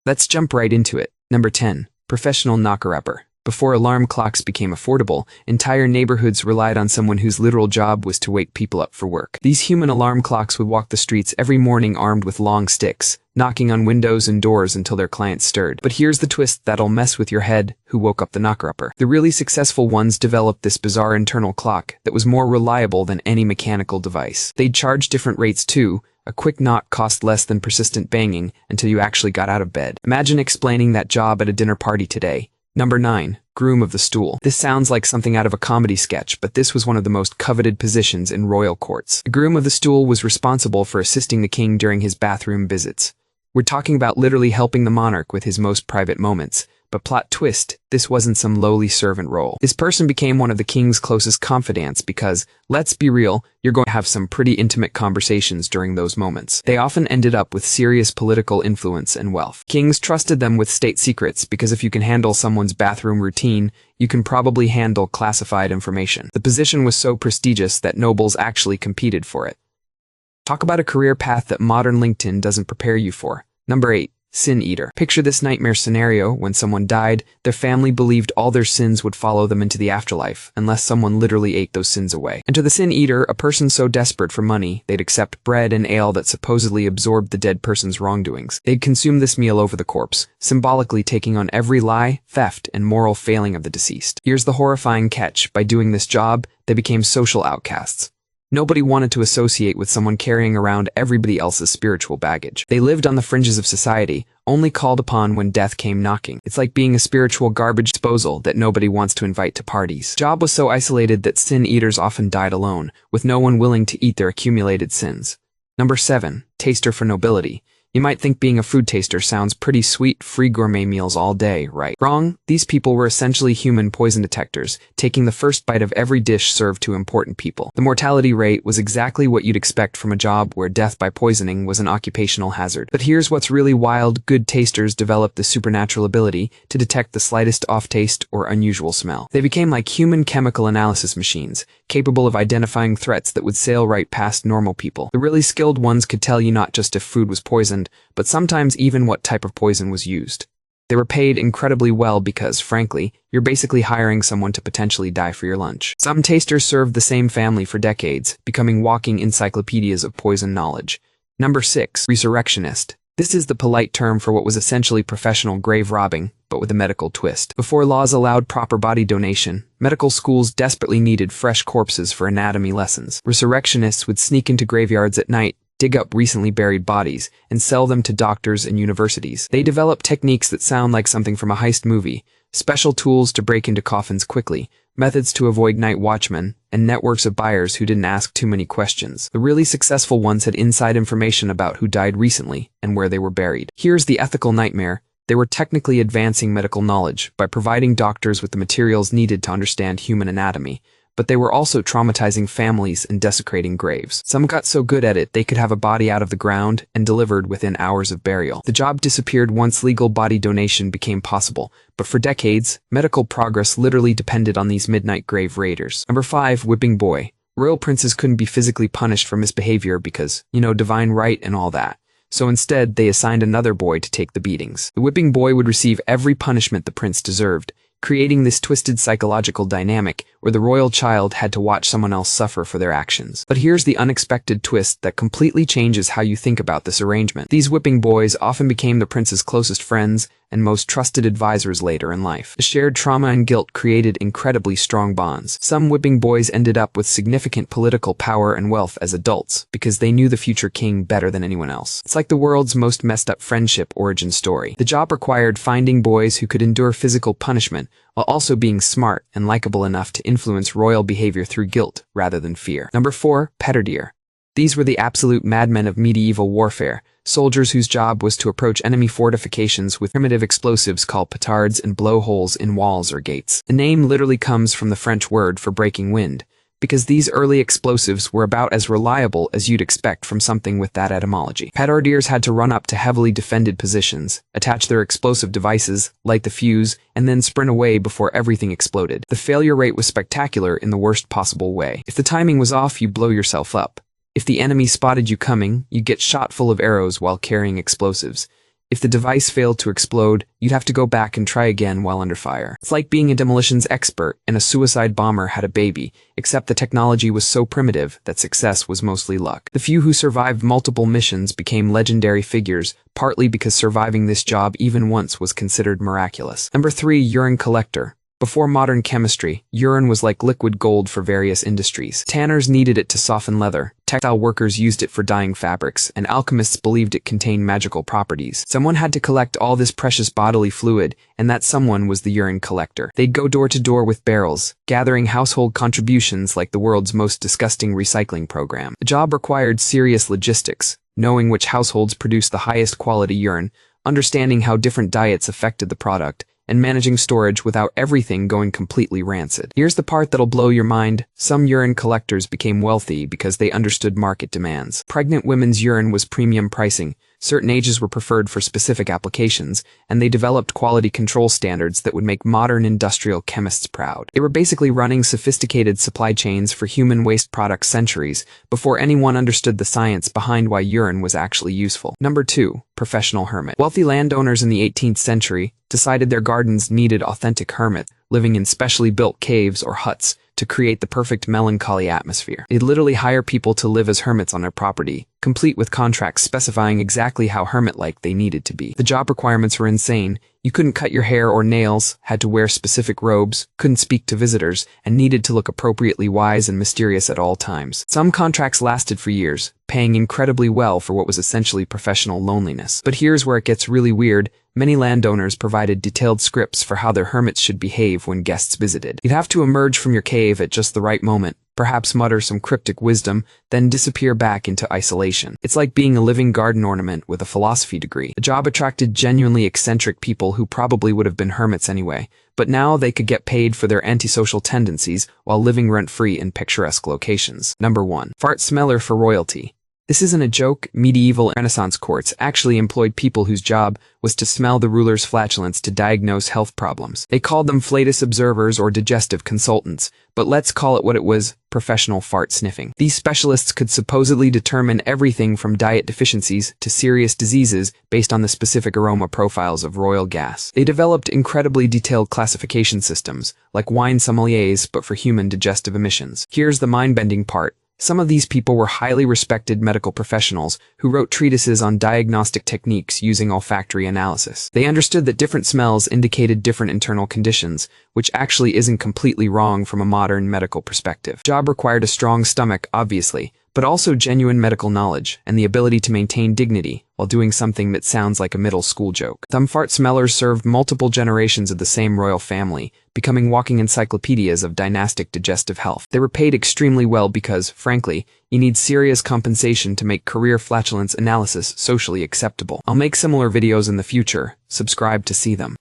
Let's jump right into it. Number 10. Professional knocker-upper. Before alarm clocks became affordable, entire neighborhoods relied on someone whose literal job was to wake people up for work. These human alarm clocks would walk the streets every morning armed with long sticks, knocking on windows and doors until their clients stirred. But here's the twist that'll mess with your head: who woke up the knocker-upper? The really successful ones developed this bizarre internal clock that was more reliable than any mechanical device. They'd charge different rates too. A quick knock cost less than persistent banging until you actually got out of bed. Imagine explaining that job at a dinner party today. Number 9. Groom of the Stool. This sounds like something out of a comedy sketch, but this was one of the most coveted positions in royal courts. The Groom of the Stool was responsible for assisting the king during his bathroom visits. We're talking about literally helping the monarch with his most private moments. But plot twist, this wasn't some lowly servant role. This person became one of the king's closest confidants because, let's be real, you're going to have some pretty intimate conversations during those moments. They often ended up with serious political influence and wealth. Kings trusted them with state secrets because if you can handle someone's bathroom routine, you can probably handle classified information. The position was so prestigious that nobles actually competed for it. Talk about a career path that modern LinkedIn doesn't prepare you for. Number 8. Sin Eater. Picture this nightmare scenario: when someone died, their family believed all their sins would follow them into the afterlife, unless someone literally ate those sins away. Enter the Sin Eater, a person so desperate for money, they'd accept bread and ale that supposedly absorbed the dead person's wrongdoings. They'd consume this meal over the corpse, symbolically taking on every lie, theft, and moral failing of the deceased. Here's the horrifying catch: by doing this job, they became social outcasts. Nobody wanted to associate with someone carrying around everybody else's spiritual baggage. They lived on the fringes of society, only called upon when death came knocking. It's like being a spiritual garbage disposal that nobody wants to invite to parties. Job was so isolated that sin eaters often died alone, with no one willing to eat their accumulated sins. Number 7. Taster for Nobility. You might think being a food taster sounds pretty sweet, free gourmet meals all day, right? Wrong. These people were essentially human poison detectors, taking the first bite of every dish served to important people. The mortality rate was exactly what you'd expect from a job where death by poisoning was an occupational hazard. But here's what's really wild: good tasters developed the supernatural ability to detect the slightest off taste or unusual smell. They became like human chemical analysis machines, capable of identifying threats that would sail right past normal people. The really skilled ones could tell you not just if food was poisoned, but sometimes even what type of poison was used. They were paid incredibly well because, frankly, you're basically hiring someone to potentially die for your lunch. Some tasters served the same family for decades, becoming walking encyclopedias of poison knowledge. Number 6. Resurrectionist. This is the polite term for what was essentially professional grave robbing, but with a medical twist. Before laws allowed proper body donation, medical schools desperately needed fresh corpses for anatomy lessons. Resurrectionists would sneak into graveyards at night, dig up recently buried bodies, and sell them to doctors and universities. They developed techniques that sound like something from a heist movie: special tools to break into coffins quickly, methods to avoid night watchmen, and networks of buyers who didn't ask too many questions. The really successful ones had inside information about who died recently and where they were buried. Here's the ethical nightmare: they were technically advancing medical knowledge by providing doctors with the materials needed to understand human anatomy, but they were also traumatizing families and desecrating graves. Some got so good at it they could have a body out of the ground and delivered within hours of burial. The job disappeared once legal body donation became possible, but for decades, medical progress literally depended on these midnight grave raiders. Number 5. Whipping boy. Royal princes couldn't be physically punished for misbehavior because, divine right and all that. So instead, they assigned another boy to take the beatings. The whipping boy would receive every punishment the prince deserved, creating this twisted psychological dynamic where the royal child had to watch someone else suffer for their actions. But here's the unexpected twist that completely changes how you think about this arrangement. These whipping boys often became the prince's closest friends and most trusted advisors later in life. The shared trauma and guilt created incredibly strong bonds. Some whipping boys ended up with significant political power and wealth as adults because they knew the future king better than anyone else. It's like the world's most messed up friendship origin story. The job required finding boys who could endure physical punishment while also being smart and likable enough to influence royal behavior through guilt rather than fear. Number 4. Petardier. These were the absolute madmen of medieval warfare, soldiers whose job was to approach enemy fortifications with primitive explosives called petards and blow holes in walls or gates. The name literally comes from the French word for breaking wind, because these early explosives were about as reliable as you'd expect from something with that etymology. Petardiers had to run up to heavily defended positions, attach their explosive devices, light the fuse, and then sprint away before everything exploded. The failure rate was spectacular in the worst possible way. If the timing was off, you blow yourself up. If the enemy spotted you coming, you'd get shot full of arrows while carrying explosives. If the device failed to explode, you'd have to go back and try again while under fire. It's like being a demolitions expert and a suicide bomber had a baby, except the technology was so primitive that success was mostly luck. The few who survived multiple missions became legendary figures, partly because surviving this job even once was considered miraculous. Number 3. Urine Collector. Before modern chemistry, urine was like liquid gold for various industries. Tanners needed it to soften leather, textile workers used it for dyeing fabrics, and alchemists believed it contained magical properties. Someone had to collect all this precious bodily fluid, and that someone was the urine collector. They'd go door to door with barrels, gathering household contributions like the world's most disgusting recycling program. The job required serious logistics, knowing which households produced the highest quality urine, understanding how different diets affected the product, and managing storage without everything going completely rancid. Here's the part that'll blow your mind. Some urine collectors became wealthy because they understood market demands. Pregnant women's urine was premium pricing, certain ages were preferred for specific applications, and they developed quality control standards that would make modern industrial chemists proud. They were basically running sophisticated supply chains for human waste products centuries before anyone understood the science behind why urine was actually useful. Number 2. Professional hermit. Wealthy landowners in the 18th century decided their gardens needed authentic hermit, living in specially built caves or huts to create the perfect melancholy atmosphere. They'd literally hire people to live as hermits on their property, complete with contracts specifying exactly how hermit-like they needed to be. The job requirements were insane. You couldn't cut your hair or nails, had to wear specific robes, couldn't speak to visitors, and needed to look appropriately wise and mysterious at all times. Some contracts lasted for years, paying incredibly well for what was essentially professional loneliness. But here's where it gets really weird. Many landowners provided detailed scripts for how their hermits should behave when guests visited. You'd have to emerge from your cave at just the right moment, perhaps mutter some cryptic wisdom, then disappear back into isolation. It's like being a living garden ornament with a philosophy degree. The job attracted genuinely eccentric people who probably would have been hermits anyway, but now they could get paid for their antisocial tendencies while living rent-free in picturesque locations. Number 1. Fart-smeller for royalty. This isn't a joke. Medieval Renaissance courts actually employed people whose job was to smell the ruler's flatulence to diagnose health problems. They called them flatus observers or digestive consultants, but let's call it what it was: professional fart sniffing. These specialists could supposedly determine everything from diet deficiencies to serious diseases based on the specific aroma profiles of royal gas. They developed incredibly detailed classification systems, like wine sommeliers but for human digestive emissions. Here's the mind-bending part. Some of these people were highly respected medical professionals who wrote treatises on diagnostic techniques using olfactory analysis. They understood that different smells indicated different internal conditions, which actually isn't completely wrong from a modern medical perspective. Job required a strong stomach, obviously, but also genuine medical knowledge and the ability to maintain dignity while doing something that sounds like a middle school joke. Some fart smellers served multiple generations of the same royal family, becoming walking encyclopedias of dynastic digestive health. They were paid extremely well because, frankly, you need serious compensation to make career flatulence analysis socially acceptable. I'll make similar videos in the future. Subscribe to see them.